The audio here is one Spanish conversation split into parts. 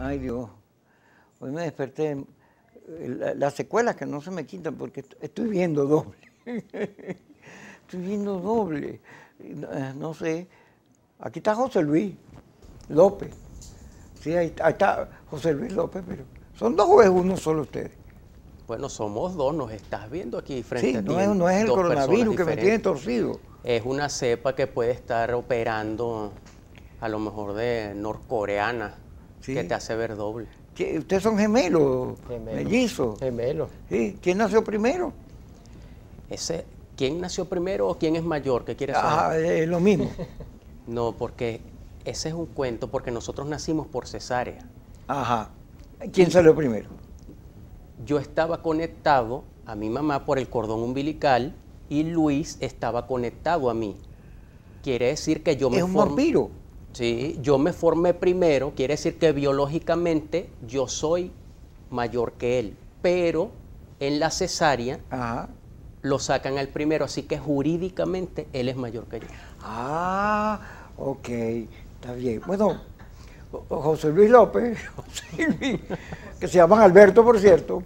Ay, Dios. Hoy me desperté. Las secuelas que no se me quitan porque estoy viendo doble. Estoy viendo doble. No sé. Aquí está José Luis López. Sí, ahí está José Luis López, pero ¿son dos o es uno solo ustedes? Bueno, somos dos, nos estás viendo aquí frente a ti. No es el dos coronavirus que me tiene diferentes. torcido. Es una cepa que puede estar operando a lo mejor de norcoreana, Sí. que te hace ver doble. Ustedes son gemelos, mellizos. Gemelos. Sí. ¿Quién nació primero? ¿Quién nació primero o quién es mayor? ¿Qué quieres saber? Ah, es lo mismo. No, porque ese es un cuento, porque nosotros nacimos por cesárea. Ajá. ¿Quién salió primero? Yo estaba conectado a mi mamá por el cordón umbilical y Luis estaba conectado a mí. Quiere decir que yo me ¿Es un vampiro? Sí, yo me formé primero, quiere decir que biológicamente yo soy mayor que él, pero en la cesárea Ajá. lo sacan al primero, así que jurídicamente él es mayor que yo. Ah, ok, está bien. Bueno, José Luis López, que se llaman Alberto, por cierto,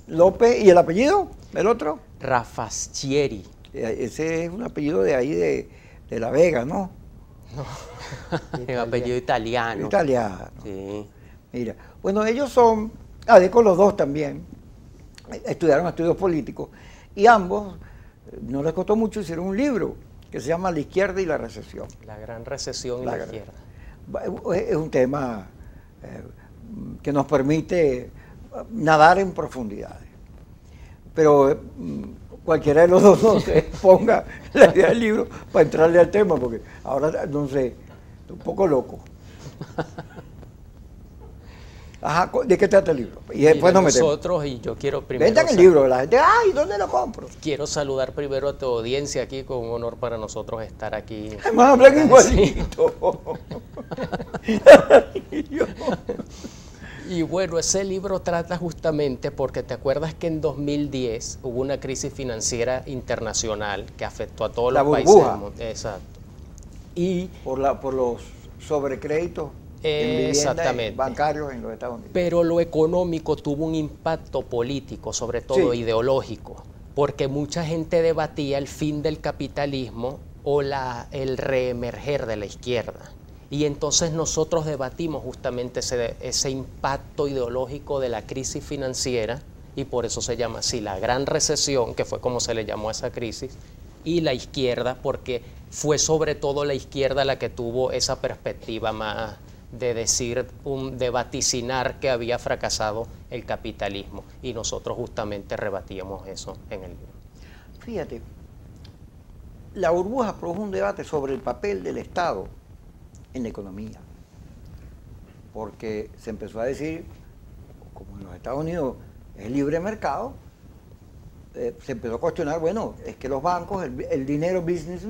López, ¿y el apellido? ¿El otro? Raffastieri. Ese es un apellido de ahí, de La Vega, ¿no? No. El apellido italiano. Italiano. Sí. Mira, bueno, ellos son, con los dos también, estudiaron estudios políticos, y ambos, no les costó mucho, hicieron un libro que se llama La izquierda y la recesión. La gran recesión y la izquierda. Es un tema que nos permite nadar en profundidades. Pero cualquiera de los dos no se ponga la idea del libro para entrarle al tema, porque ahora, no sé, estoy un poco loco. Ajá, ¿de qué trata el libro? Y después nos metemos. Nosotros, y yo quiero primero... Vendan el libro, la gente, ¡ay! ¿Dónde lo compro? Quiero saludar primero a tu audiencia aquí, con un honor para nosotros estar aquí. Además hablan igualito. Y bueno, ese libro trata justamente porque te acuerdas que en 2010 hubo una crisis financiera internacional que afectó a todos los países del mundo. Exacto. Y por los sobrecréditos exactamente bancarios en los Estados Unidos. Pero lo económico tuvo un impacto político, sobre todo ideológico, porque mucha gente debatía el fin del capitalismo o el reemerger de la izquierda. Y entonces nosotros debatimos justamente ese impacto ideológico de la crisis financiera, y por eso se llama así la gran recesión, que fue como se le llamó a esa crisis, y la izquierda, porque fue sobre todo la izquierda la que tuvo esa perspectiva más de decir, de vaticinar que había fracasado el capitalismo, y nosotros justamente rebatíamos eso en el libro. Fíjate, la burbuja produjo un debate sobre el papel del Estado en la economía, porque se empezó a decir, como en los Estados Unidos es libre mercado, se empezó a cuestionar, bueno, es que los bancos, el dinero business,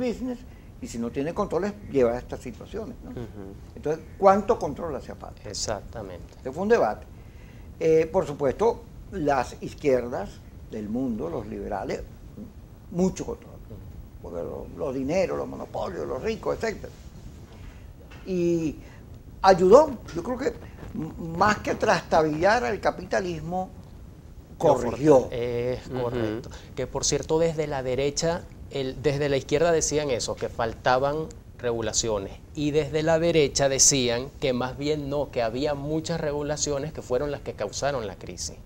y si no tiene controles, lleva a estas situaciones, ¿no? Entonces, ¿cuánto control hacía falta? Exactamente. Ese fue un debate. Por supuesto, las izquierdas del mundo, los liberales, mucho control, porque los dineros, los monopolios, los ricos, etc. Y ayudó, yo creo que más que trastabillar al capitalismo, corrigió. Es correcto. Que por cierto, desde la derecha, desde la izquierda decían eso, que faltaban regulaciones, y desde la derecha decían que más bien no, que había muchas regulaciones que fueron las que causaron la crisis.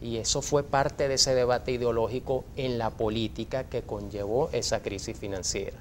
Y eso fue parte de ese debate ideológico en la política que conllevó esa crisis financiera.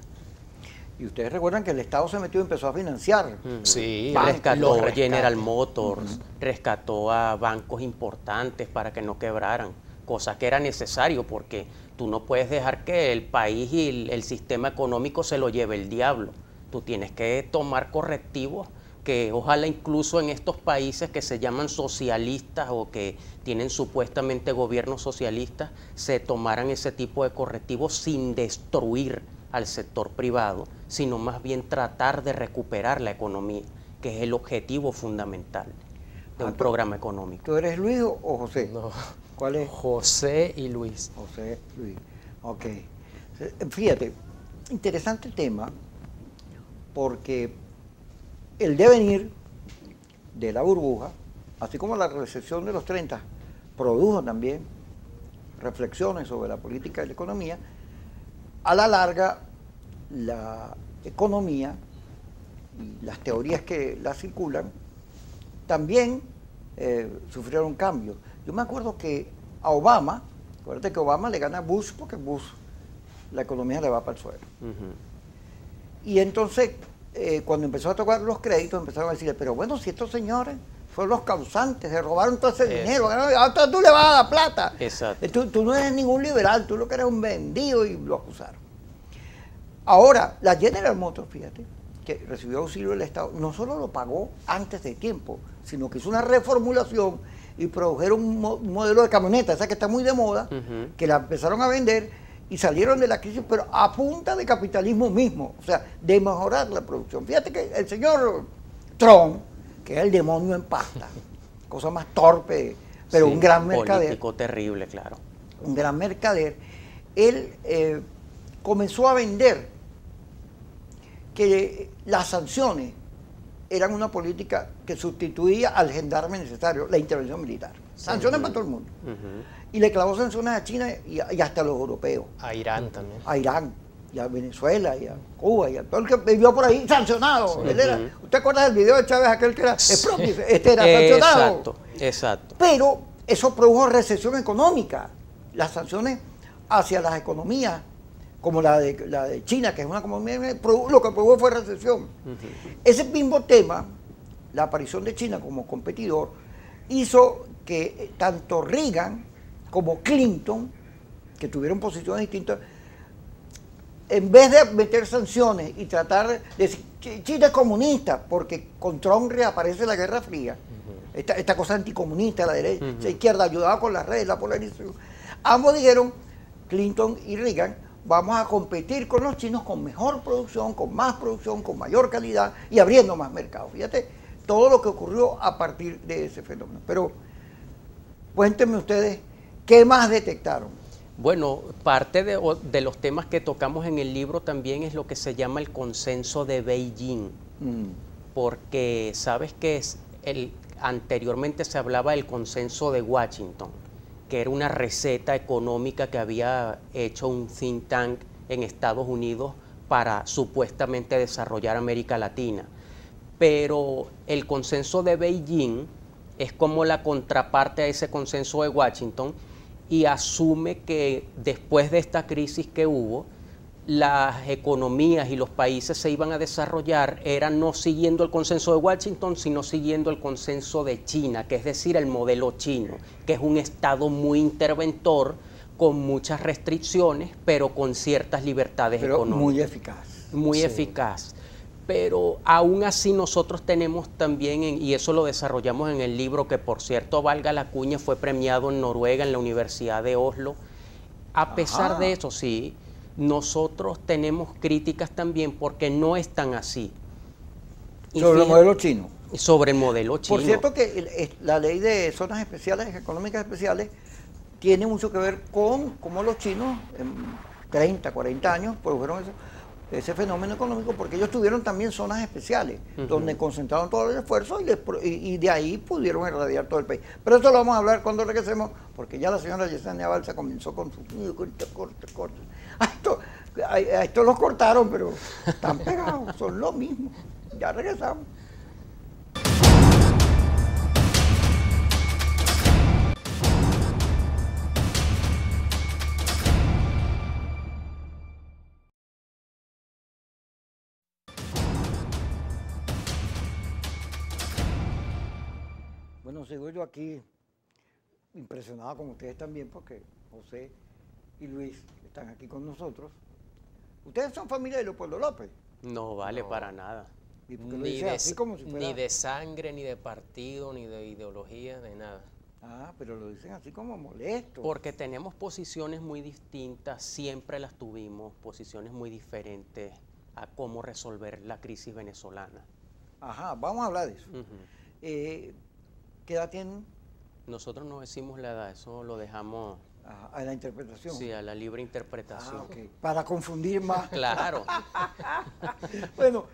Y ustedes recuerdan que el Estado se metió y empezó a financiar. Sí, rescató General Motors, rescató a bancos importantes para que no quebraran, cosa que era necesario porque tú no puedes dejar que el país y el sistema económico se lo lleve el diablo. Tú tienes que tomar correctivos que ojalá incluso en estos países que se llaman socialistas o que tienen supuestamente gobiernos socialistas se tomaran ese tipo de correctivos sin destruir al sector privado, sino más bien tratar de recuperar la economía, que es el objetivo fundamental de un programa económico. ¿Tú eres Luis o José? No. ¿Cuál es? José y Luis. José, Luis. Ok. Fíjate, interesante tema, porque el devenir de la burbuja así como la recesión de los 30 produjo también reflexiones sobre la política y la economía, a la larga la economía y las teorías que la circulan también sufrieron cambios. Yo me acuerdo que a Obama, acuérdate que Obama le gana a Bush porque Bush la economía le va para el suelo. Y entonces, cuando empezó a tocar los créditos, empezaron a decirle, pero bueno, si estos señores fueron los causantes, se robaron todo ese dinero, ahora tú le vas a dar plata. Exacto. Tú no eres ningún liberal, tú lo que eres un vendido, y lo acusaron. Ahora, la General Motors, fíjate, que recibió auxilio del Estado, no solo lo pagó antes de tiempo, sino que hizo una reformulación y produjeron un modelo de camioneta, esa que está muy de moda, que la empezaron a vender y salieron de la crisis, pero a punta de capitalismo mismo, o sea, de mejorar la producción. Fíjate que el señor Trump, que es el demonio en pasta, cosa más torpe, pero sí, un gran mercader. Político terrible, claro. Un gran mercader, él comenzó a vender que las sanciones eran una política que sustituía al gendarme necesario, la intervención militar. Sanciones para todo el mundo. Y le clavó sanciones a China y hasta a los europeos. A Irán también. A Irán, y a Venezuela, y a Cuba, y a todo el que vivió por ahí sancionado. Sí. ¿Usted acuerda del video de Chávez, aquel que era propio? Este era sancionado. Exacto, exacto. Pero eso produjo recesión económica. Las sanciones hacia las economías, como la de China, que es una economía, lo que produjo fue recesión. Ese mismo tema, la aparición de China como competidor, hizo que tanto Reagan como Clinton, que tuvieron posiciones distintas, en vez de meter sanciones y tratar de decir, China es comunista, porque con Trump reaparece la Guerra Fría, esta cosa anticomunista, la derecha, la izquierda, ayudaba con las redes, la polarización. Ambos dijeron, Clinton y Reagan, vamos a competir con los chinos con mejor producción, con más producción, con mayor calidad y abriendo más mercados. Fíjate todo lo que ocurrió a partir de ese fenómeno. Pero cuéntenme ustedes, ¿qué más detectaron? Bueno, parte de los temas que tocamos en el libro también es lo que se llama el consenso de Beijing, porque sabes que anteriormente se hablaba del consenso de Washington, que era una receta económica que había hecho un think tank en Estados Unidos para supuestamente desarrollar América Latina. Pero el consenso de Beijing es como la contraparte a ese consenso de Washington y asume que después de esta crisis que hubo, las economías y los países se iban a desarrollar eran no siguiendo el consenso de Washington, sino siguiendo el consenso de China, que es decir, el modelo chino, que es un Estado muy interventor, con muchas restricciones, pero con ciertas libertades económicas. Muy eficaz. Muy eficaz. Pero aún así nosotros tenemos también, y eso lo desarrollamos en el libro, que por cierto, valga la cuña, fue premiado en Noruega, en la Universidad de Oslo. A pesar de eso, sí, nosotros tenemos críticas también porque no es tan así. Sobre el modelo chino. Sobre el modelo chino. Por cierto que la ley de zonas especiales, económicas especiales, tiene mucho que ver con cómo los chinos en 30, 40 años produjeron ese fenómeno económico, porque ellos tuvieron también zonas especiales, donde concentraron todo el esfuerzo y de ahí pudieron irradiar todo el país. Pero eso lo vamos a hablar cuando regresemos, porque ya la señora Yesenia Balsa comenzó con su corte. A esto los cortaron, pero están pegados, son lo mismo. Ya regresamos. Bueno, sigo yo aquí impresionado con ustedes también, porque José y Luis están aquí con nosotros. ¿Ustedes son familia de Leopoldo López? No vale para nada. ¿Y por qué lo dice así como si fuera? Ni de sangre, ni de partido, ni de ideología, de nada. Ah, pero lo dicen así como molesto. Porque tenemos posiciones muy distintas, siempre las tuvimos, posiciones muy diferentes a cómo resolver la crisis venezolana. Ajá, vamos a hablar de eso. ¿Qué edad tienen? Nosotros no decimos la edad, eso lo dejamos a la interpretación. Sí, a la libre interpretación. Okay. Para confundir más. Claro. Bueno,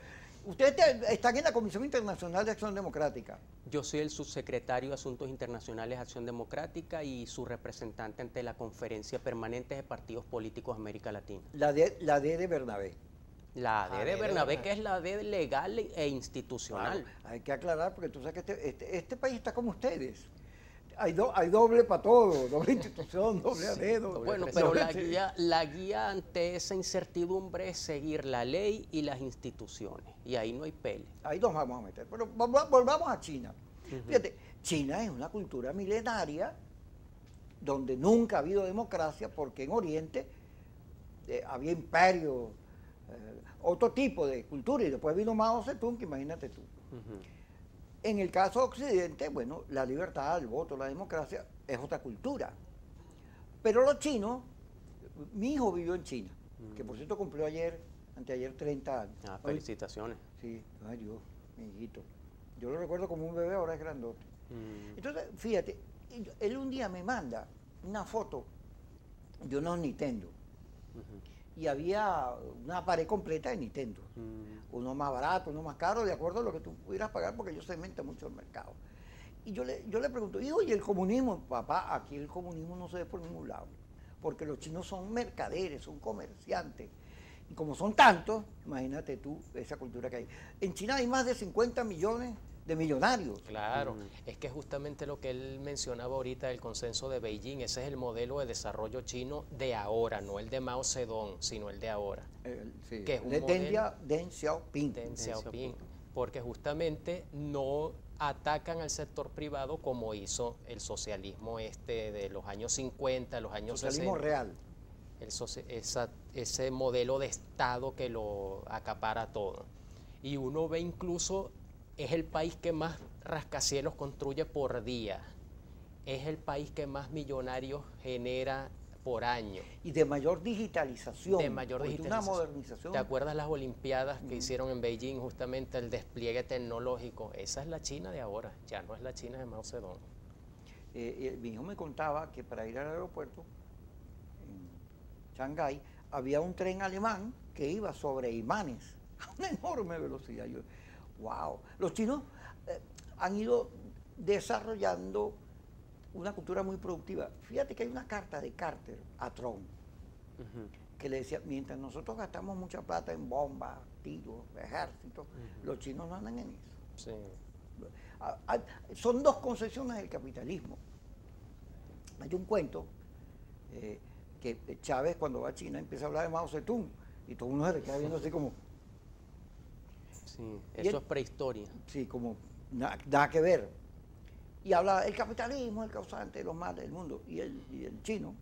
Ustedes están en la Comisión Internacional de Acción Democrática. Yo soy el subsecretario de Asuntos Internacionales de Acción Democrática y su representante ante la Conferencia Permanente de Partidos Políticos de América Latina. La D de Bernabé. La D de Bernabé, que es la D legal e institucional. Claro, hay que aclarar porque tú sabes que este país está como ustedes. Hay doble para todo, doble institución, doble AD. Bueno, pero la guía ante esa incertidumbre es seguir la ley y las instituciones. Y ahí no hay pele. Ahí nos vamos a meter. Pero volvamos a China. Fíjate, China es una cultura milenaria donde nunca ha habido democracia porque en Oriente había imperio, otro tipo de cultura, y después vino Mao Zedong, que imagínate tú. En el caso de Occidente, bueno, la libertad, el voto, la democracia es otra cultura. Pero los chinos, mi hijo vivió en China, que por cierto cumplió anteayer 30 años. Ah, felicitaciones. Sí, ay Dios, mi hijito. Yo lo recuerdo como un bebé, ahora es grandote. Entonces, fíjate, él un día me manda una foto de unos Nintendo. Y había una pared completa de Nintendo. Uno más barato, uno más caro, de acuerdo a lo que tú pudieras pagar, porque ellos segmentan mucho el mercado. Y yo le pregunto, hijo, ¿y el comunismo? Papá, aquí el comunismo no se ve por ningún lado, porque los chinos son mercaderes, son comerciantes. Y como son tantos, imagínate tú esa cultura que hay. En China hay más de 50 millones de millonarios. Claro, es que justamente lo que él mencionaba ahorita del consenso de Beijing, ese es el modelo de desarrollo chino de ahora, no el de Mao Zedong, sino el de ahora. Sí, que es un Deng Xiaoping. Deng Xiaoping, porque justamente no atacan al sector privado como hizo el socialismo de los años 50, los años socialismo 60. real. Ese modelo de Estado que lo acapara todo. Y uno ve incluso, es el país que más rascacielos construye por día, es el país que más millonarios genera por año. Y de mayor digitalización. De mayor digitalización. Una modernización. ¿Te acuerdas las Olimpiadas que hicieron en Beijing, justamente el despliegue tecnológico? Esa es la China de ahora, ya no es la China de Mao Zedong. Mi hijo me contaba que para ir al aeropuerto, en Shanghái, había un tren alemán que iba sobre imanes a una enorme velocidad. Wow, los chinos han ido desarrollando una cultura muy productiva. Fíjate que hay una carta de Carter a Trump que le decía, mientras nosotros gastamos mucha plata en bombas, tiros, ejércitos, los chinos no andan en eso. Sí. Son dos concepciones del capitalismo. Hay un cuento que Chávez cuando va a China empieza a hablar de Mao Zedong y todo uno se le queda viendo así como... Sí, eso es prehistoria. Sí, como nada que ver. Y habla, el capitalismo es el causante de los males del mundo. Y el chino,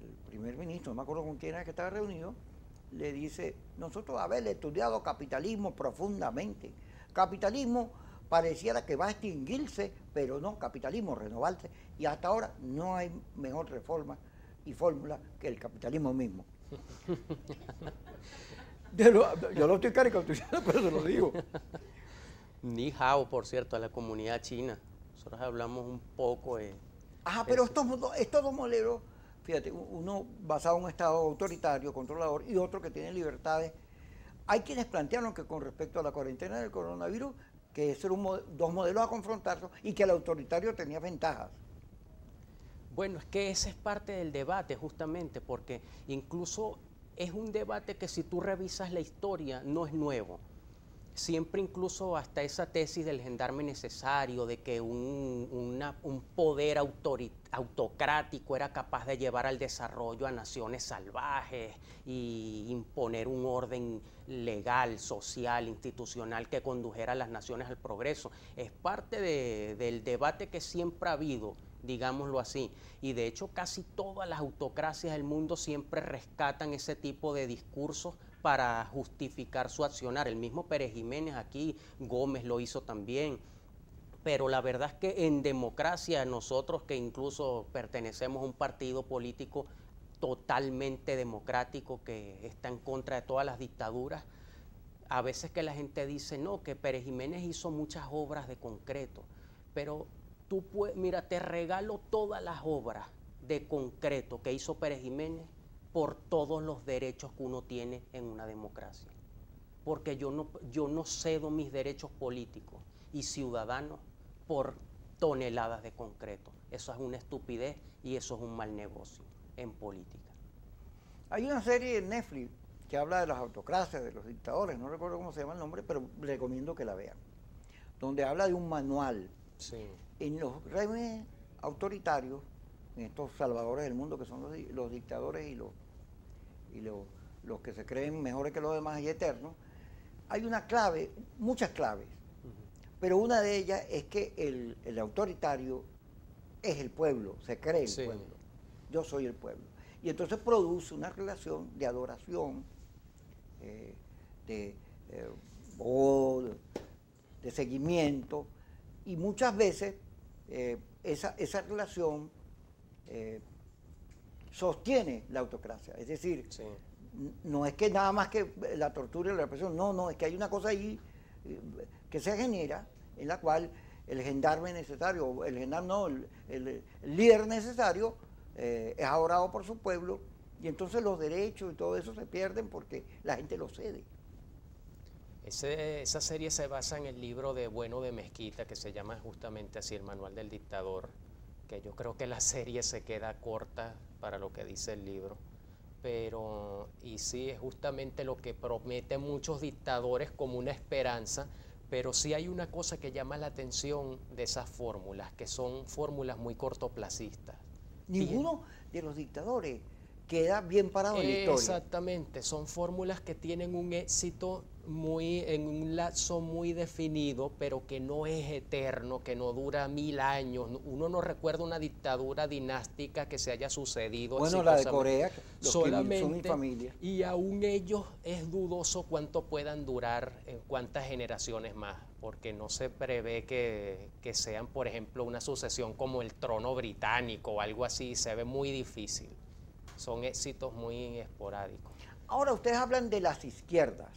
el primer ministro, no me acuerdo con quién era que estaba reunido, le dice, nosotros haber estudiado capitalismo profundamente. Capitalismo pareciera que va a extinguirse, pero no, capitalismo renovarse. Y hasta ahora no hay mejor reforma y fórmula que el capitalismo mismo. Yo lo estoy caricaturizando, pero se lo digo. Ni hao, por cierto, a la comunidad china. Nosotros hablamos un poco de... Pero estos dos modelos, fíjate, uno basado en un Estado autoritario, controlador, y otro que tiene libertades. Hay quienes plantearon que con respecto a la cuarentena del coronavirus, que esos eran dos modelos a confrontarse y que el autoritario tenía ventajas. Bueno, es que ese es parte del debate justamente, porque incluso es un debate que si tú revisas la historia no es nuevo. Siempre incluso hasta esa tesis del gendarme necesario, de que un poder autocrático era capaz de llevar al desarrollo a naciones salvajes y imponer un orden legal, social, institucional que condujera a las naciones al progreso. Es parte del debate que siempre ha habido, digámoslo así, y de hecho casi todas las autocracias del mundo siempre rescatan ese tipo de discursos para justificar su accionar. El mismo Pérez Jiménez aquí, Gómez lo hizo también, pero la verdad es que en democracia nosotros que incluso pertenecemos a un partido político totalmente democrático que está en contra de todas las dictaduras, a veces que la gente dice, no, que Pérez Jiménez hizo muchas obras de concreto, pero tú puedes, mira, te regalo todas las obras de concreto que hizo Pérez Jiménez por todos los derechos que uno tiene en una democracia. porque yo no cedo mis derechos políticos y ciudadanos por toneladas de concreto. Eso es una estupidez y eso es un mal negocio en política. Hay una serie en Netflix que habla de las autocracias, de los dictadores, no recuerdo cómo se llama el nombre, pero recomiendo que la vean, donde habla de un manual. Sí. En los regímenes autoritarios, en estos salvadores del mundo que son los dictadores y los que se creen mejores que los demás y eternos, hay una clave, muchas claves, pero una de ellas es que el autoritario es el pueblo, se cree el pueblo. Yo soy el pueblo. Y entonces produce una relación de adoración, de seguimiento, y muchas veces esa relación sostiene la autocracia. Es decir, no es que nada más que la tortura y la represión, no, es que hay una cosa ahí que se genera en la cual el gendarme necesario, el líder necesario es adorado por su pueblo, y entonces los derechos y todo eso se pierden porque la gente lo cede. Esa serie se basa en el libro de Bueno de Mezquita, que se llama justamente así, El Manual del Dictador, que yo creo que la serie se queda corta para lo que dice el libro. Pero, y sí, es justamente lo que prometen muchos dictadores como una esperanza, pero sí hay una cosa que llama la atención de esas fórmulas, que son fórmulas muy cortoplacistas. Ninguno de los dictadores queda bien parado en la historia. Exactamente, son fórmulas que tienen un éxito en un lapso muy definido, pero que no es eterno, que no dura 1000 años. Uno no recuerda una dictadura dinástica que se haya sucedido. Bueno, la de Corea, solamente, son mi familia. Y aún ellos es dudoso cuánto puedan durar, en cuántas generaciones más, porque no se prevé que sean, por ejemplo, una sucesión como el trono británico o algo así, se ve muy difícil. Son éxitos muy esporádicos. Ahora ustedes hablan de las izquierdas.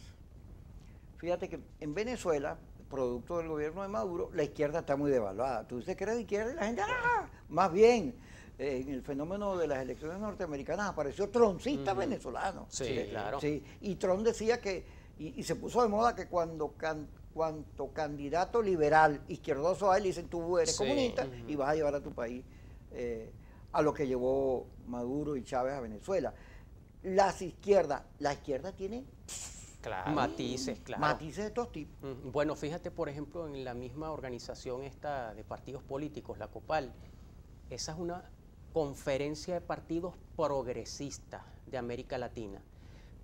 Fíjate que en Venezuela, producto del gobierno de Maduro, la izquierda está muy devaluada. Tú dices que eres de izquierda y la gente, ¡ah! Más bien, en el fenómeno de las elecciones norteamericanas apareció troncista venezolano. Sí, claro. Sí, y Tron decía que, y se puso de moda que cuanto candidato liberal izquierdoso hay, le dicen tú eres comunista y vas a llevar a tu país a lo que llevó Maduro y Chávez a Venezuela. Las izquierdas, la izquierda tiene matices, claro. Matices de estos tipos. Bueno, fíjate, por ejemplo, en la misma organización esta de partidos políticos, la COPAL, esa es una conferencia de partidos progresistas de América Latina,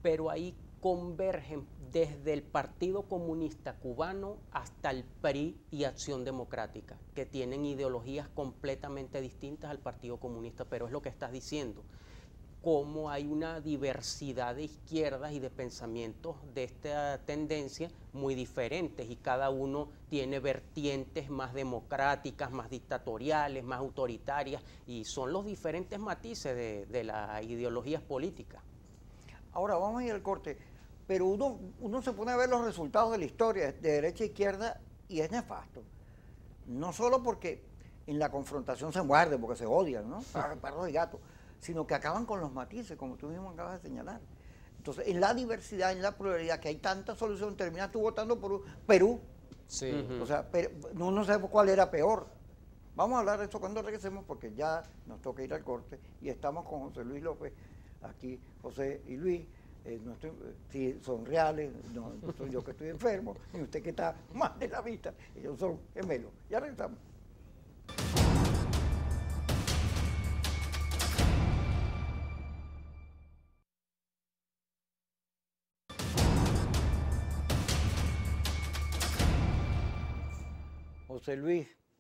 pero ahí convergen desde el Partido Comunista Cubano hasta el PRI y Acción Democrática, que tienen ideologías completamente distintas al Partido Comunista, pero es lo que estás diciendo, cómo hay una diversidad de izquierdas y de pensamientos de esta tendencia muy diferentes, y cada uno tiene vertientes más democráticas, más dictatoriales, más autoritarias, y son los diferentes matices de las ideologías políticas. Ahora vamos a ir al corte, pero uno se pone a ver los resultados de la historia de derecha e izquierda y es nefasto. No solo porque en la confrontación se muerden, porque se odian, ¿no? Perros y gatos, sino que acaban con los matices, como tú mismo acabas de señalar. Entonces, en la diversidad, en la pluralidad, que hay tanta solución, terminas tú votando por Perú. Sí. O sea, no sabemos cuál era peor. Vamos a hablar de eso cuando regresemos, porque ya nos toca ir al corte y estamos con José Luis López, aquí José y Luis. Si son reales, no soy yo que estoy enfermo, ni usted que está mal de la vista, ellos son gemelos. Ya regresamos.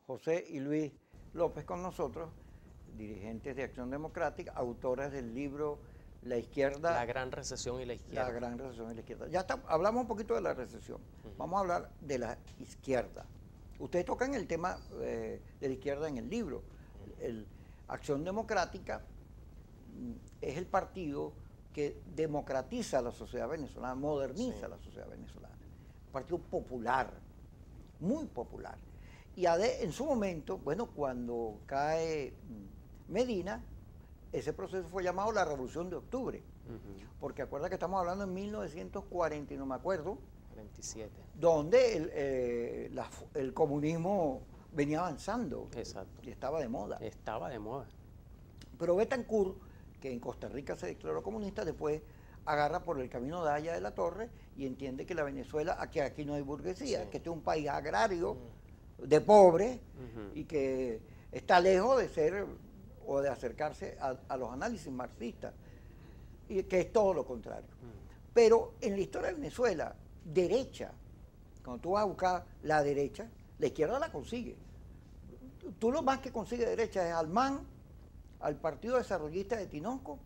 José y Luis López con nosotros, dirigentes de Acción Democrática, autores del libro La Izquierda... La Gran Recesión y la Izquierda. La Gran Recesión y la Izquierda. Ya hablamos un poquito de la recesión. Vamos a hablar de la izquierda. Ustedes tocan el tema de la izquierda en el libro. Acción Democrática es el partido que democratiza la sociedad venezolana, moderniza la sociedad venezolana. Un partido popular, muy popular. Y en su momento, bueno, cuando cae Medina, ese proceso fue llamado la Revolución de Octubre. Porque acuerda que estamos hablando en 1940 y no me acuerdo, 27. Donde el comunismo venía avanzando. Exacto. Y estaba de moda. Estaba de moda. Pero Betancourt, que en Costa Rica se declaró comunista, después agarra por el camino de Haya de la Torre y entiende que la Venezuela, que aquí no hay burguesía, que este es un país agrario, de pobres, y que está lejos de ser o de acercarse a los análisis marxistas, y que es todo lo contrario. Pero en la historia de Venezuela, derecha, cuando tú vas a buscar la derecha, la izquierda la consigue. Tú lo más que consigue derecha es al MAN, al Partido Desarrollista de Tinoco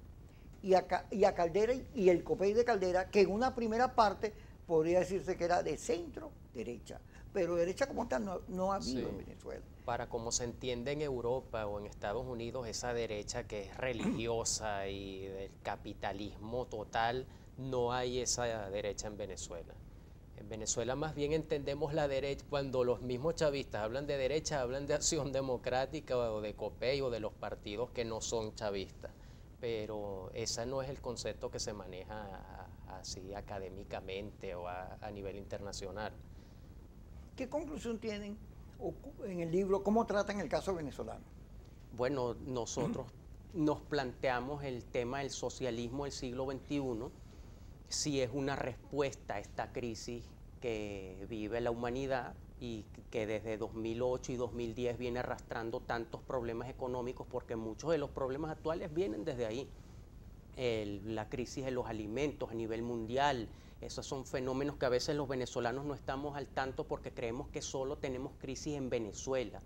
y a Caldera y el COPEI de Caldera, que en una primera parte podría decirse que era de centro derecha, pero derecha como tal no ha habido en Venezuela. Para como se entiende en Europa o en Estados Unidos, esa derecha que es religiosa y del capitalismo total, no hay esa derecha en Venezuela. En Venezuela más bien entendemos la derecha, cuando los mismos chavistas hablan de derecha, hablan de Acción Democrática o de COPEI o de los partidos que no son chavistas. Pero ese no es el concepto que se maneja así académicamente o a nivel internacional. ¿Qué conclusión tienen en el libro? ¿Cómo tratan el caso venezolano? Bueno, nosotros nos planteamos el tema del socialismo del siglo XXI, si es una respuesta a esta crisis que vive la humanidad y que desde 2008 y 2010 viene arrastrando tantos problemas económicos, porque muchos de los problemas actuales vienen desde ahí. La crisis de los alimentos a nivel mundial, esos son fenómenos que a veces los venezolanos no estamos al tanto porque creemos que solo tenemos crisis en Venezuela.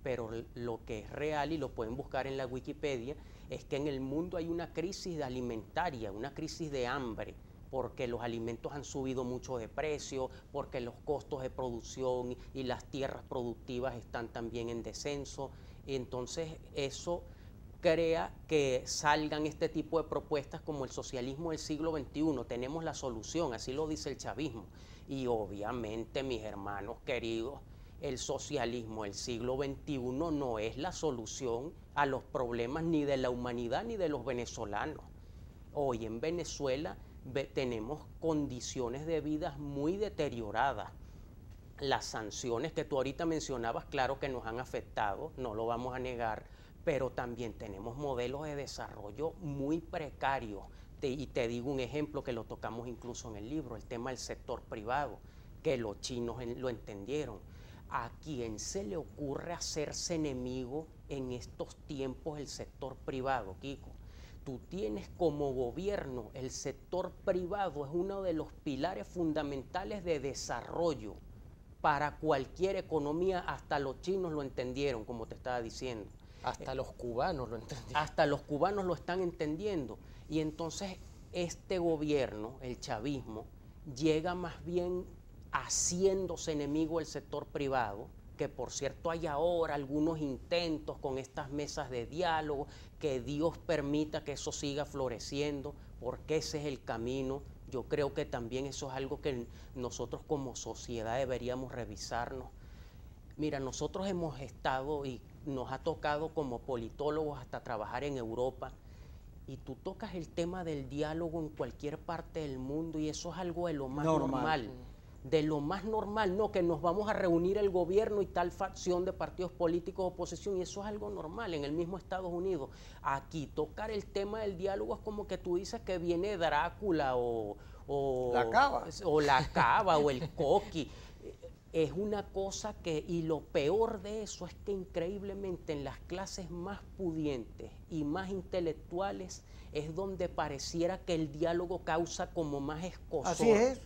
Pero lo que es real, y lo pueden buscar en la Wikipedia, es que en el mundo hay una crisis alimentaria, una crisis de hambre, porque los alimentos han subido mucho de precio, porque los costos de producción y las tierras productivas están también en descenso. Y entonces eso crea que salgan este tipo de propuestas como el socialismo del siglo XXI. Tenemos la solución, así lo dice el chavismo. Y obviamente, mis hermanos queridos, el socialismo del siglo XXI no es la solución a los problemas ni de la humanidad ni de los venezolanos. Hoy en Venezuela tenemos condiciones de vida muy deterioradas. Las sanciones que tú ahorita mencionabas, claro que nos han afectado, no lo vamos a negar, pero también tenemos modelos de desarrollo muy precarios. Y te digo un ejemplo que lo tocamos incluso en el libro, el tema del sector privado, que los chinos lo entendieron. ¿A quién se le ocurre hacerse enemigo en estos tiempos del sector privado, Kiko? Tú tienes como gobierno, el sector privado es uno de los pilares fundamentales de desarrollo para cualquier economía. Hasta los chinos lo entendieron, como te estaba diciendo. Hasta los cubanos lo entendieron. Hasta los cubanos lo están entendiendo. Y entonces este gobierno, el chavismo, llega más bien haciéndose enemigo del sector privado, que por cierto hay ahora algunos intentos con estas mesas de diálogo, que Dios permita que eso siga floreciendo, porque ese es el camino. Yo creo que también eso es algo que nosotros como sociedad deberíamos revisarnos. Mira, nosotros hemos estado y nos ha tocado como politólogos hasta trabajar en Europa, y tú tocas el tema del diálogo en cualquier parte del mundo y eso es algo de lo más normal. De lo más normal, no, que nos vamos a reunir el gobierno y tal facción de partidos políticos de oposición, y eso es algo normal en el mismo Estados Unidos. Aquí tocar el tema del diálogo es como que tú dices que viene Drácula o la Cava o el Coqui. Es una cosa que, y lo peor de eso es que increíblemente en las clases más pudientes y más intelectuales es donde pareciera que el diálogo causa como más escozor. Así es.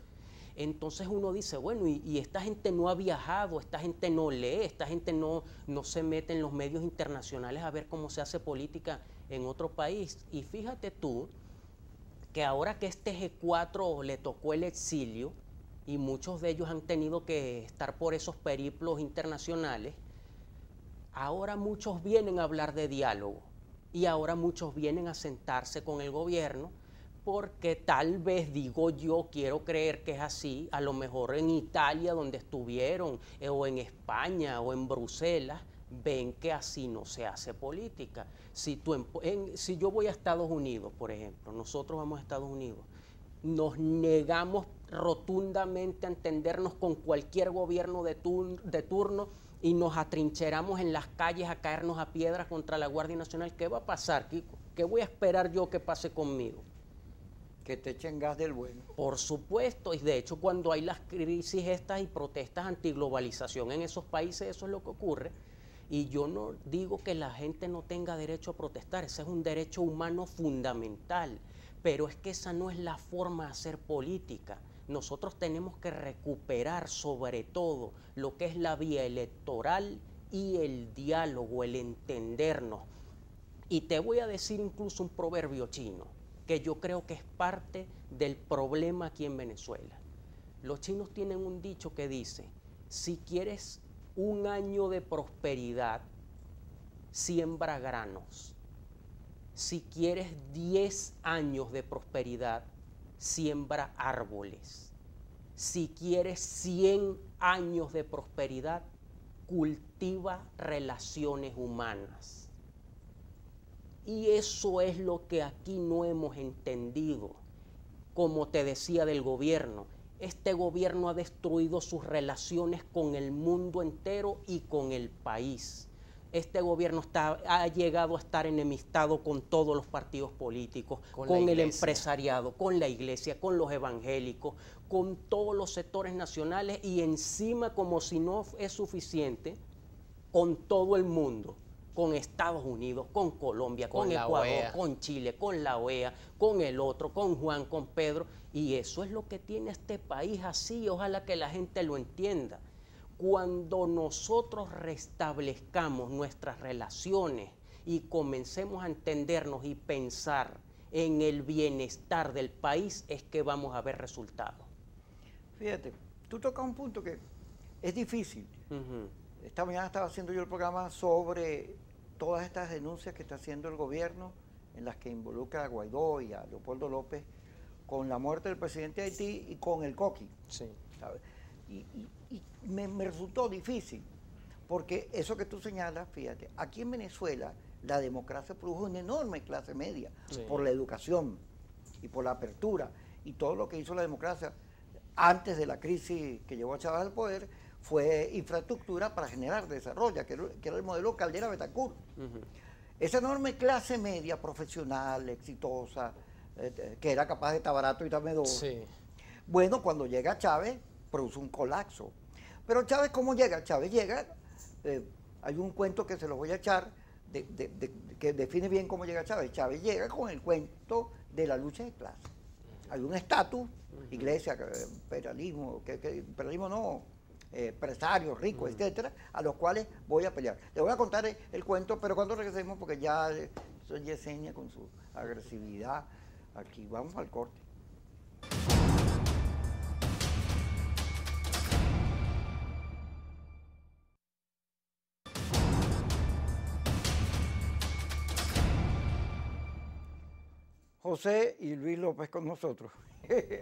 Entonces uno dice, bueno, y esta gente no ha viajado, esta gente no lee, esta gente no se mete en los medios internacionales a ver cómo se hace política en otro país. Y fíjate tú que ahora que este G4 le tocó el exilio, y muchos de ellos han tenido que estar por esos periplos internacionales, ahora muchos vienen a hablar de diálogo, y ahora muchos vienen a sentarse con el gobierno, porque tal vez, digo yo, quiero creer que es así, a lo mejor en Italia donde estuvieron, o en España, o en Bruselas, ven que así no se hace política. Si yo voy a Estados Unidos, por ejemplo, nosotros vamos a Estados Unidos, nos negamos rotundamente a entendernos con cualquier gobierno de turno y nos atrincheramos en las calles a caernos a piedras contra la Guardia Nacional. ¿Qué va a pasar, Kiko? ¿Qué voy a esperar yo que pase conmigo? Que te echen gas del bueno. Por supuesto, y de hecho cuando hay las crisis estas y protestas antiglobalización en esos países, eso es lo que ocurre. Y yo no digo que la gente no tenga derecho a protestar, ese es un derecho humano fundamental, pero es que esa no es la forma de hacer política. Nosotros tenemos que recuperar sobre todo lo que es la vía electoral y el diálogo, el entendernos. Y te voy a decir incluso un proverbio chino, que yo creo que es parte del problema aquí en Venezuela. Los chinos tienen un dicho que dice, si quieres un año de prosperidad, siembra granos. Si quieres 10 años de prosperidad, siembra árboles. Si quieres 100 años de prosperidad, cultiva relaciones humanas. Y eso es lo que aquí no hemos entendido. Como te decía del gobierno, este gobierno ha destruido sus relaciones con el mundo entero y con el país. Este gobierno ha llegado a estar enemistado con todos los partidos políticos, con el empresariado, con la iglesia, con los evangélicos, con todos los sectores nacionales y encima, como si no es suficiente, con todo el mundo, con Estados Unidos, con Colombia, con Ecuador, con Chile, con la OEA, con el otro, con Juan, con Pedro. Y eso es lo que tiene este país así, ojalá que la gente lo entienda. Cuando nosotros restablezcamos nuestras relaciones y comencemos a entendernos y pensar en el bienestar del país, es que vamos a ver resultados. Fíjate, tú tocas un punto que es difícil. Esta mañana estaba haciendo yo el programa sobre todas estas denuncias que está haciendo el gobierno, en las que involucra a Guaidó y a Leopoldo López, con la muerte del presidente de Haití y con el Coqui. Sí. ¿Sabes? Y me resultó difícil, porque eso que tú señalas, fíjate, aquí en Venezuela la democracia produjo una enorme clase media, sí, por la educación y por la apertura, y todo lo que hizo la democracia antes de la crisis que llevó a Chávez al poder fue infraestructura para generar desarrollo, que era el modelo Caldera-Betancourt. Esa enorme clase media profesional, exitosa, que era capaz de estar barato y darme dos. Sí. Bueno, cuando llega Chávez, produce un colapso. Pero Chávez, ¿cómo llega? Chávez llega, hay un cuento que se lo voy a echar, que define bien cómo llega Chávez. Chávez llega con el cuento de la lucha de clases. Hay un estatus, iglesia, imperialismo, imperialismo no, empresarios, ricos, etcétera, a los cuales voy a pelear. Les voy a contar el cuento, pero cuando regresemos, porque ya soy Yesenia con su agresividad. Aquí vamos al corte. José y Luis López con nosotros,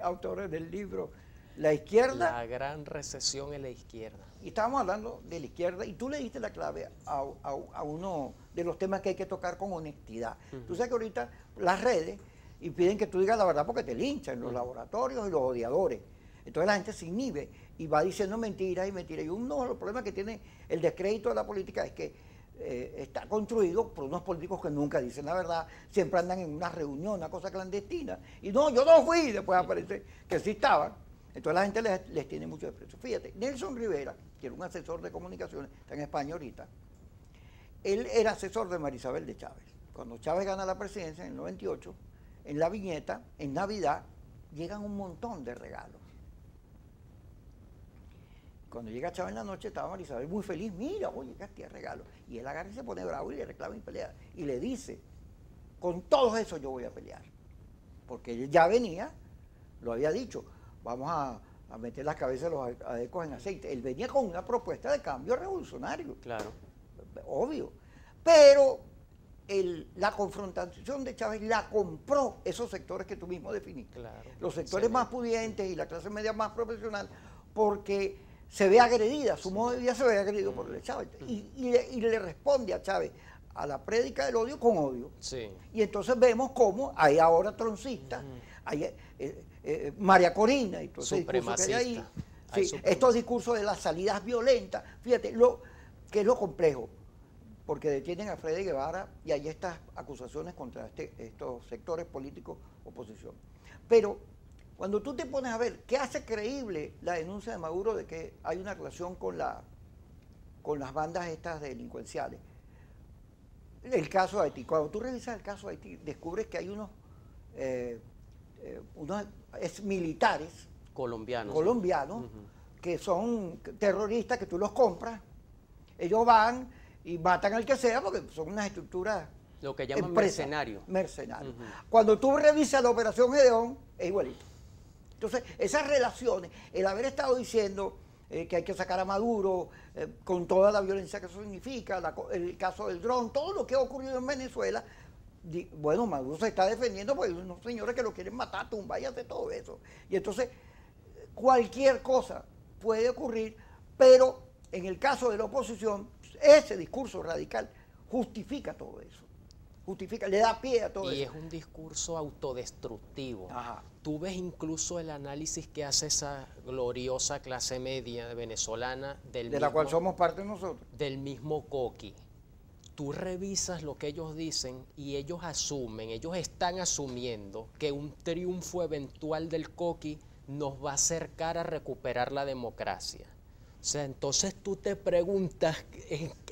autores del libro La Izquierda. La gran recesión en la izquierda. Y estábamos hablando de la izquierda y tú le diste la clave a uno de los temas que hay que tocar con honestidad. Tú sabes que ahorita las redes impiden que tú digas la verdad porque te linchan los laboratorios y los odiadores. Entonces la gente se inhibe y va diciendo mentiras y mentiras. Y uno de los problemas que tiene el descrédito de la política es que está construido por unos políticos que nunca dicen la verdad, siempre andan en una reunión, una cosa clandestina, y no, yo no fui, después aparece que sí estaban. Entonces la gente les tiene mucho desprecio. Fíjate, Nelson Rivera, que era un asesor de comunicaciones, está en España ahorita, él era asesor de María Isabel de Chávez. Cuando Chávez gana la presidencia en el 98, en la viñeta, en Navidad, llegan un montón de regalos. Cuando llega Chávez en la noche, estaba María Isabel muy feliz, mira, oye, qué cantidad de regalos. Y él agarra y se pone bravo y le reclama y pelea. Y le dice, con todo eso yo voy a pelear. Porque él ya venía, lo había dicho, vamos a meter las cabezas de los adecos en aceite. Él venía con una propuesta de cambio revolucionario. Claro. Obvio. Pero la confrontación de Chávez la compró esos sectores que tú mismo definiste. Claro. Los sectores más pudientes y la clase media más profesional, porque se ve agredida, su modo de vida se ve agredido por el Chávez. Y le responde a Chávez a la prédica del odio con odio. Sí. Y entonces vemos cómo hay ahora troncistas, hay María Corina y todo ese discurso que hay ahí. Sí, estos discursos de las salidas violentas, fíjate, que es lo complejo, porque detienen a Freddy Guevara y hay estas acusaciones contra estos sectores políticos oposición. Pero cuando tú te pones a ver qué hace creíble la denuncia de Maduro de que hay una relación con las bandas estas delincuenciales, el caso de Haití, cuando tú revisas el caso de Haití, descubres que hay unos exmilitares colombianos que son terroristas, que tú los compras, ellos van y matan al que sea porque son unas estructuras, lo que llaman mercenarios. Cuando tú revisas la Operación Gedeón, es igualito. Entonces, esas relaciones, el haber estado diciendo que hay que sacar a Maduro, con toda la violencia que eso significa, el caso del dron, todo lo que ha ocurrido en Venezuela, bueno, Maduro se está defendiendo porque hay unos señores que lo quieren matar, tumbar y hacer todo eso. Y entonces, cualquier cosa puede ocurrir, pero en el caso de la oposición, ese discurso radical justifica todo eso. Le da pie a todo eso. Y es un discurso autodestructivo. Ajá. Tú ves incluso el análisis que hace esa gloriosa clase media venezolana de la cual somos parte nosotros. Del mismo Coqui. Tú revisas lo que ellos dicen y ellos están asumiendo que un triunfo eventual del Coqui nos va a acercar a recuperar la democracia. O sea, entonces tú te preguntas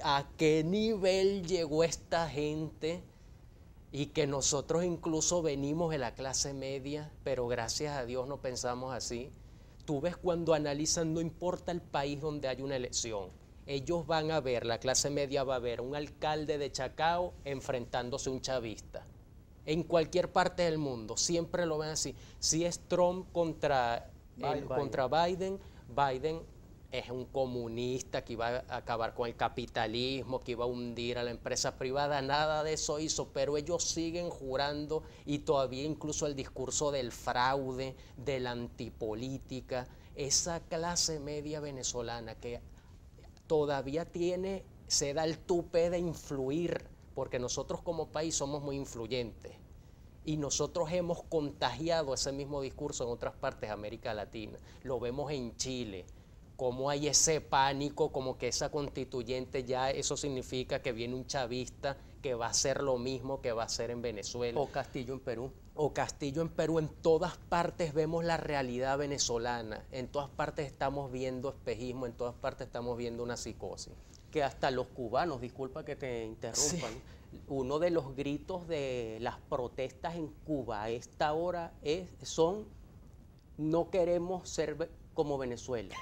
a qué nivel llegó esta gente y que nosotros incluso venimos de la clase media, pero gracias a Dios no pensamos así. Tú ves cuando analizan, no importa el país donde hay una elección, ellos van a ver, la clase media va a ver un alcalde de Chacao enfrentándose a un chavista. En cualquier parte del mundo, siempre lo ven así. Si es Trump contra Biden, Biden es un comunista que iba a acabar con el capitalismo, que iba a hundir a la empresa privada, nada de eso hizo, pero ellos siguen jurando y todavía incluso el discurso del fraude, de la antipolítica, esa clase media venezolana que todavía se da el tupé de influir, porque nosotros como país somos muy influyentes y nosotros hemos contagiado ese mismo discurso en otras partes de América Latina, lo vemos en Chile, como hay ese pánico, como que esa constituyente ya eso significa que viene un chavista que va a hacer lo mismo que va a hacer en Venezuela. O Castillo en Perú. O Castillo en Perú. En todas partes vemos la realidad venezolana, en todas partes estamos viendo espejismo, en todas partes estamos viendo una psicosis. Que hasta los cubanos, disculpa que te interrumpan, sí. Uno de los gritos de las protestas en Cuba a esta hora son no queremos ser como Venezuela.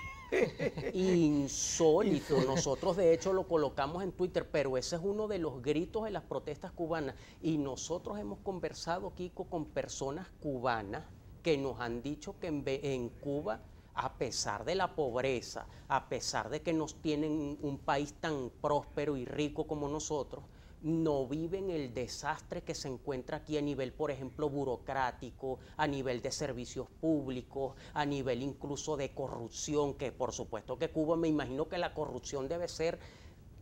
Insólito. Nosotros de hecho lo colocamos en Twitter, pero ese es uno de los gritos de las protestas cubanas. Y nosotros hemos conversado, Kiko, con personas cubanas que nos han dicho que en Cuba, a pesar de la pobreza, a pesar de que nos tienen un país tan próspero y rico como nosotros, no viven el desastre que se encuentra aquí a nivel, por ejemplo, burocrático, a nivel de servicios públicos, a nivel incluso de corrupción, que por supuesto que Cuba, me imagino que la corrupción debe ser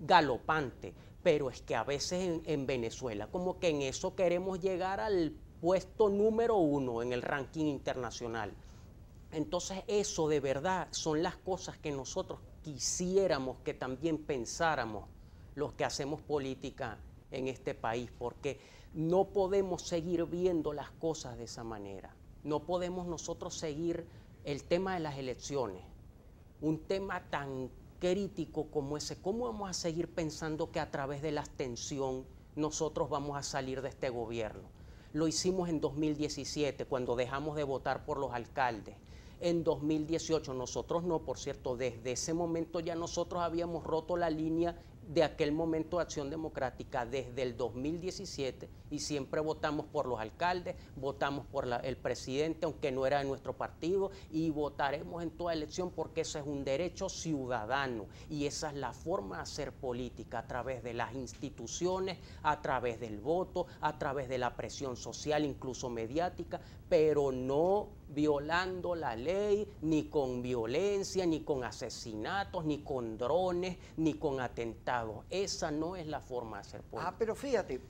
galopante, pero es que a veces en Venezuela como que en eso queremos llegar al puesto número 1 en el ranking internacional. Entonces eso de verdad son las cosas que nosotros quisiéramos que también pensáramos los que hacemos política en este país, porque no podemos seguir viendo las cosas de esa manera. No podemos nosotros seguir el tema de las elecciones, un tema tan crítico como ese. ¿Cómo vamos a seguir pensando que a través de la abstención nosotros vamos a salir de este gobierno? Lo hicimos en 2017, cuando dejamos de votar por los alcaldes. En 2018, nosotros no, por cierto, desde ese momento ya nosotros habíamos roto la línea de aquel momento de Acción Democrática desde el 2017 y siempre votamos por los alcaldes, votamos por el presidente, aunque no era de nuestro partido, y votaremos en toda elección porque ese es un derecho ciudadano y esa es la forma de hacer política, a través de las instituciones, a través del voto, a través de la presión social, incluso mediática, pero no violando la ley, ni con violencia, ni con asesinatos, ni con drones, ni con atentados. Esa no es la forma de hacer política. Pero fíjate,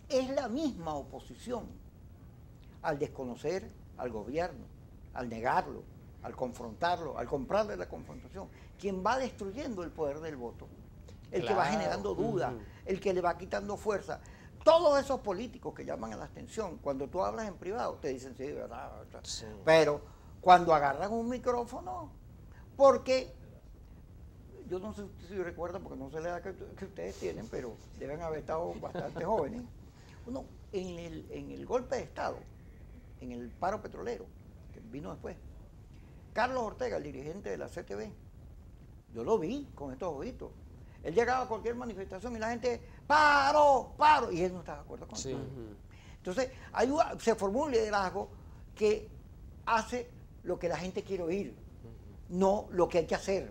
es la misma oposición al desconocer al gobierno, al negarlo, al confrontarlo, al comprarle la confrontación, quien va destruyendo el poder del voto, el que va generando dudas, el que le va quitando fuerza. Todos esos políticos que llaman a la abstención, cuando tú hablas en privado, te dicen, sí, verdad, verdad. Sí. Pero cuando agarran un micrófono, porque, yo no sé si recuerdan, porque no sé la edad que ustedes tienen, pero deben haber estado bastante jóvenes. Uno, en el golpe de Estado, en el paro petrolero, que vino después, Carlos Ortega, el dirigente de la CTV, yo lo vi con estos ojitos. Él llegaba a cualquier manifestación y la gente, ¡paro, paro! Y él no estaba de acuerdo con eso. Entonces, se formó un liderazgo que hace lo que la gente quiere oír, no lo que hay que hacer.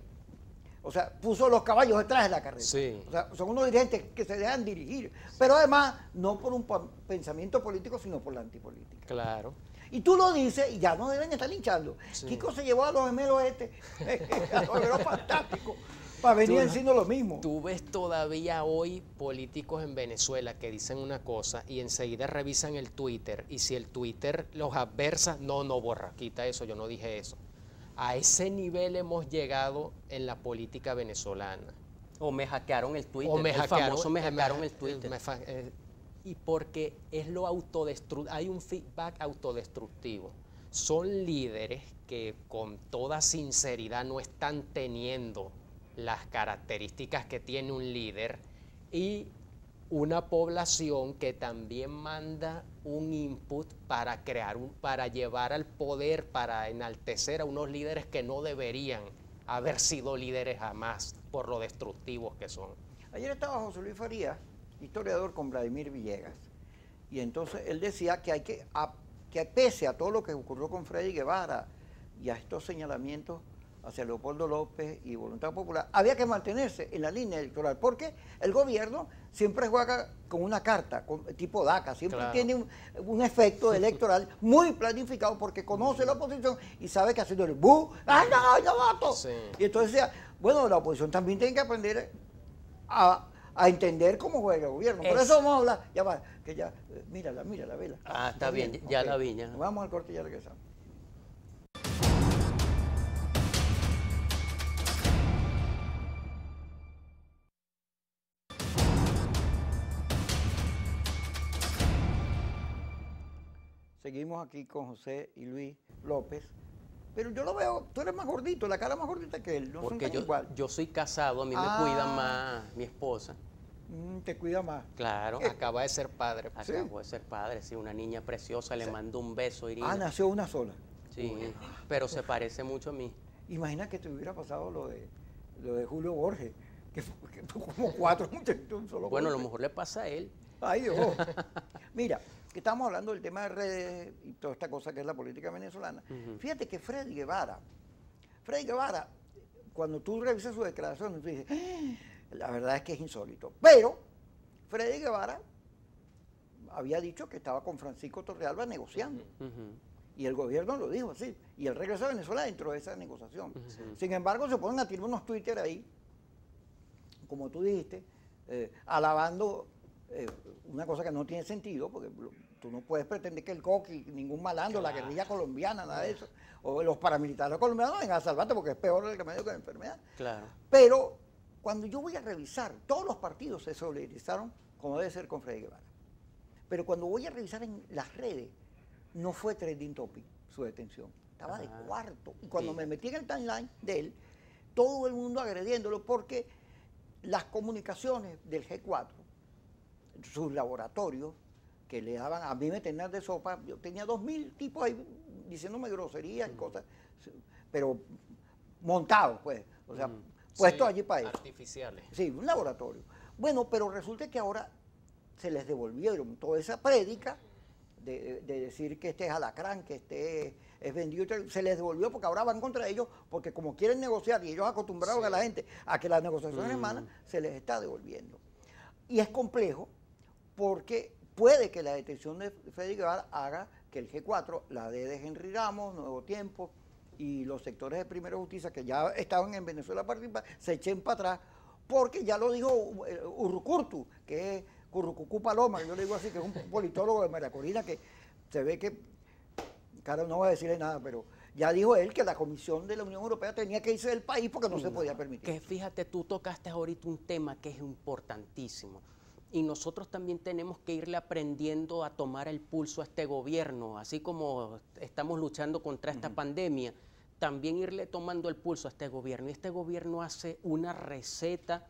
O sea, puso los caballos detrás de la carrera. Sí. O sea, son unos dirigentes que se dejan dirigir, pero además no por un pensamiento político, sino por la antipolítica. Claro. Y tú lo dices y ya no deben estar linchando. Sí. Kiko se llevó a los gemelos a los gemelos fantásticos, para venir diciendo lo mismo. Tú ves todavía hoy políticos en Venezuela que dicen una cosa y enseguida revisan el Twitter, y si el Twitter los adversa, no borra, quita eso, yo no dije eso. A ese nivel hemos llegado en la política venezolana. O me hackearon el Twitter, el famoso me hackearon el Twitter. Y porque es lo autodestructivo, hay un feedback autodestructivo. Son líderes que con toda sinceridad no están teniendo las características que tiene un líder, y una población que también manda un input para para llevar al poder, para enaltecer a unos líderes que no deberían haber sido líderes jamás por lo destructivos que son. Ayer estaba José Luis Farías, historiador, con Vladimir Villegas, y entonces él decía que que pese a todo lo que ocurrió con Freddy Guevara y a estos señalamientos hacia Leopoldo López y Voluntad Popular, había que mantenerse en la línea electoral, porque el gobierno siempre juega con una carta, tipo DACA, siempre tiene un efecto electoral muy planificado, porque conoce la oposición y sabe que haciendo el ¡bu! ¡Ah, no, yo voto! Sí. Y entonces decía, bueno, la oposición también tiene que aprender a entender cómo juega el gobierno. Por eso vamos a hablar, ya va, que ya, mírala, vela. Ah, está bien, ya la vi. Nos vamos al corte y ya regresamos. Seguimos aquí con José y Luis López, pero yo lo veo, tú eres más gordito, la cara más gordita que él, no porque son tan igual. Yo soy casado, a mí me cuida más mi esposa. Te cuida más. Claro. Acaba de ser padre. Acabó de ser padre, sí, una niña preciosa, le mando un beso, Irina. Nació una sola. Sí, pero se parece mucho a mí. Imagina que te hubiera pasado lo de Julio Borges, que tuvo como 4 muchachitos, un solo Bueno, golpe. a lo mejor le pasa a él. Ay, Dios. Mira, que estamos hablando del tema de redes y toda esta cosa que es la política venezolana. Fíjate que Freddy Guevara, cuando tú revisas sus declaraciones, tú dices, la verdad es que es insólito. Pero Freddy Guevara había dicho que estaba con Francisco Torrealba negociando. Y el gobierno lo dijo así. Y él regresó a Venezuela dentro de esa negociación. Sin embargo, se ponen a tirar unos Twitter ahí, como tú dijiste, alabando una cosa que no tiene sentido, porque tú no puedes pretender que el Coqui, ningún malandro, la guerrilla colombiana, nada de eso, o los paramilitares colombianos vengan a salvarte, porque es peor el remedio que la enfermedad. Claro. Pero cuando yo voy a revisar, todos los partidos se solidarizaron, como debe ser, con Freddy Guevara. Pero cuando voy a revisar en las redes, no fue trending topic su detención, estaba de cuarto. Y cuando me metí en el timeline de él, todo el mundo agrediéndolo, porque las comunicaciones del G4, sus laboratorios, que le daban, a mí me tenían de sopa, yo tenía 2000 tipos ahí diciéndome groserías y cosas, pero montados, pues, o sea, puestos allí para eso. Artificiales. Sí, un laboratorio. Bueno, pero resulta que ahora se les devolvieron toda esa prédica de decir que este es alacrán, que este es vendido, se les devolvió porque ahora van contra ellos, porque como quieren negociar y ellos acostumbraron a la gente a que las negociaciones hermanas, se les está devolviendo. Y es complejo porque puede que la detención de Freddy Guevara haga que el G4, la D de Henry Ramos, Nuevo Tiempo y los sectores de Primera Justicia que ya estaban en Venezuela participar, se echen para atrás, porque ya lo dijo Urrucurtu, que es Currucucú Paloma, que yo le digo así, que es un politólogo de María Corina, que se ve que, claro, no voy a decirle nada, pero ya dijo él que la Comisión de la Unión Europea tenía que irse del país porque no se podía permitir. Que fíjate, tú tocaste ahorita un tema que es importantísimo. Y nosotros también tenemos que irle aprendiendo a tomar el pulso a este gobierno, así como estamos luchando contra esta pandemia, también irle tomando el pulso a este gobierno. Y este gobierno hace una receta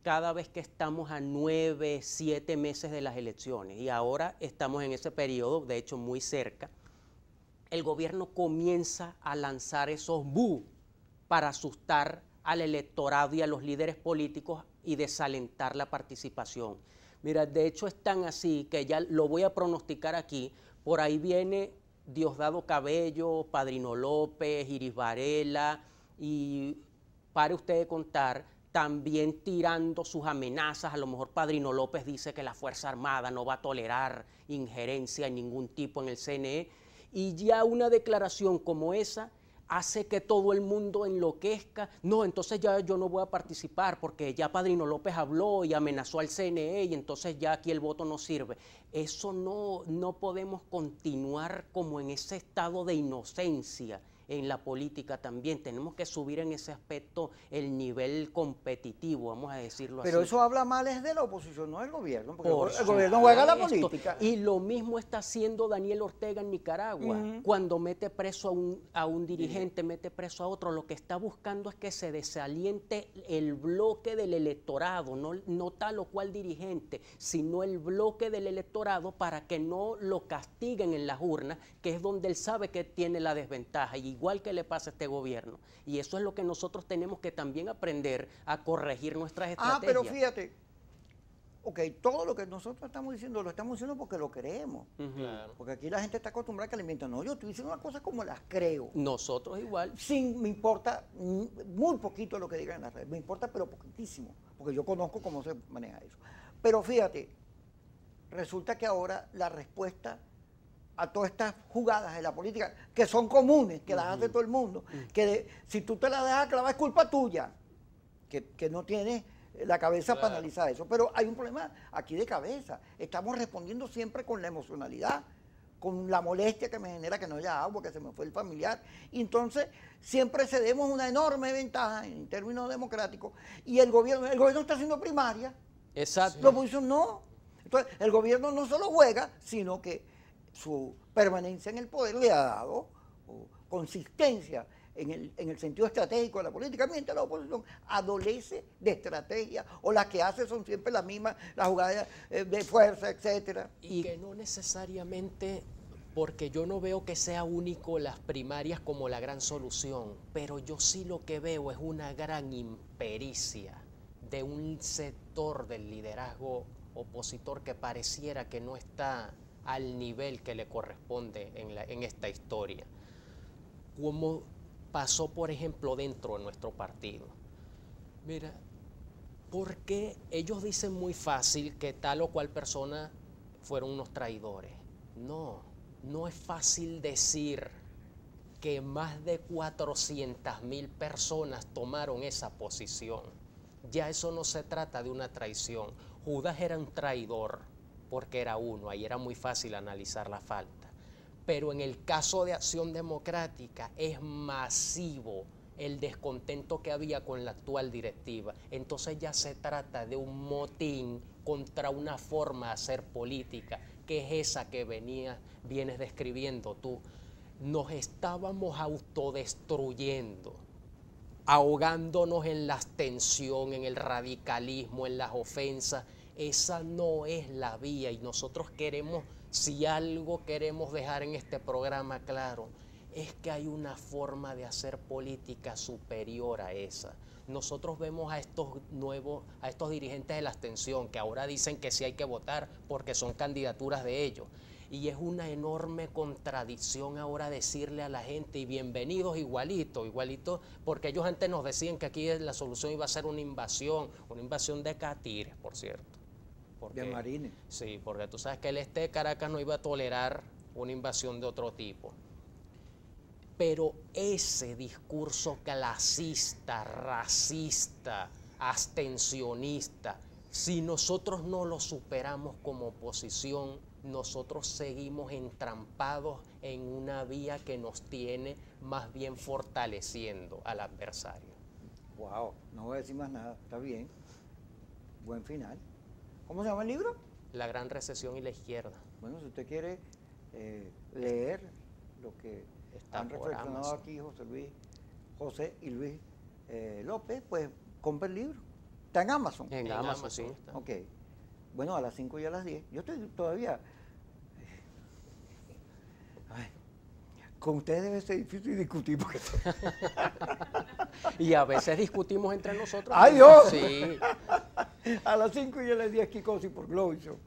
cada vez que estamos a 9, 7 meses de las elecciones. Y ahora estamos en ese periodo, de hecho muy cerca. El gobierno comienza a lanzar esos bu para asustar al electorado y a los líderes políticos y desalentar la participación. Mira, de hecho es tan así que ya lo voy a pronosticar aquí, por ahí viene Diosdado Cabello, Padrino López, Iris Varela y pare usted de contar, también tirando sus amenazas. A lo mejor Padrino López dice que la Fuerza Armada no va a tolerar injerencia de ningún tipo en el CNE y ya una declaración como esa hace que todo el mundo enloquezca. No, entonces ya yo no voy a participar porque ya Padrino López habló y amenazó al CNE y entonces ya aquí el voto no sirve. Eso no podemos continuar como en ese estado de inocencia en la política también. Tenemos que subir en ese aspecto el nivel competitivo, vamos a decirlo así. Pero eso habla mal es de la oposición, no del gobierno, porque el gobierno juega la política. Y lo mismo está haciendo Daniel Ortega en Nicaragua, cuando mete preso a un dirigente, mete preso a otro. Lo que está buscando es que se desaliente el bloque del electorado, no tal o cual dirigente, sino el bloque del electorado para que no lo castiguen en las urnas, que es donde él sabe que tiene la desventaja. Y igual que le pasa a este gobierno. Y eso es lo que nosotros tenemos que también aprender a corregir nuestras estrategias. Pero fíjate, ok, todo lo que nosotros estamos diciendo, lo estamos diciendo porque lo creemos. Claro. Porque aquí la gente está acostumbrada a que le mientan. No, yo estoy diciendo una cosa como las creo. Nosotros igual. Me importa muy poquito lo que digan en las redes. Me importa, pero poquitísimo. Porque yo conozco cómo se maneja eso. Pero fíjate, resulta que ahora la respuesta a todas estas jugadas de la política, que son comunes, que las hace todo el mundo, que si tú te las dejas clavar es culpa tuya, que no tienes la cabeza para analizar eso. Pero hay un problema aquí de cabeza. Estamos respondiendo siempre con la emocionalidad, con la molestia que me genera que no haya agua, que se me fue el familiar. Y entonces siempre cedemos una enorme ventaja en términos democráticos y el gobierno está haciendo primaria. Exacto. La oposición no. Entonces el gobierno no solo juega, sino que su permanencia en el poder le ha dado consistencia en el sentido estratégico de la política, mientras la oposición adolece de estrategia, o las que hace son siempre las mismas, las jugadas de fuerza, etcétera. Y que no necesariamente, porque yo no veo que sea único las primarias como la gran solución, pero yo sí lo que veo es una gran impericia de un sector del liderazgo opositor que pareciera que no está al nivel que le corresponde en esta historia. Como pasó, por ejemplo, dentro de nuestro partido. Mira, porque ellos dicen muy fácil que tal o cual persona fueron unos traidores. No es fácil decir que más de 400.000 personas tomaron esa posición. Ya eso no se trata de una traición. Judas era un traidor, porque era uno, ahí era muy fácil analizar la falta. Pero en el caso de Acción Democrática es masivo el descontento que había con la actual directiva. Entonces ya se trata de un motín contra una forma de hacer política, que es esa que vienes describiendo tú. Nos estábamos autodestruyendo, ahogándonos en la abstención, en el radicalismo, en las ofensas. Esa no es la vía y nosotros queremos, si algo queremos dejar en este programa claro, es que hay una forma de hacer política superior a esa. Nosotros vemos a estos dirigentes de la abstención que ahora dicen que sí hay que votar porque son candidaturas de ellos. Y es una enorme contradicción ahora decirle a la gente, y bienvenidos igualito, porque ellos antes nos decían que aquí la solución iba a ser una invasión de catires, por cierto. De marines. Sí, porque tú sabes que el este de Caracas no iba a tolerar una invasión de otro tipo. Pero ese discurso clasista, racista, abstencionista, si nosotros no lo superamos como oposición, nosotros seguimos entrampados en una vía que nos tiene más bien fortaleciendo al adversario. Wow, no voy a decir más nada, está bien. Buen final. ¿Cómo se llama el libro? La gran recesión y la izquierda. Bueno, si usted quiere leer lo que Está han por reflexionado Amazon. aquí José y Luis López, pues compre el libro. Está en Amazon. En Amazon, sí. está. Ok. Bueno, a las 5 y a las 10. Yo estoy todavía... Ay, con ustedes debe ser difícil discutir porque... Y a veces discutimos entre nosotros. ¡Ay, Dios! Sí. A las 5 y a las 10, Kikosi por Global Show.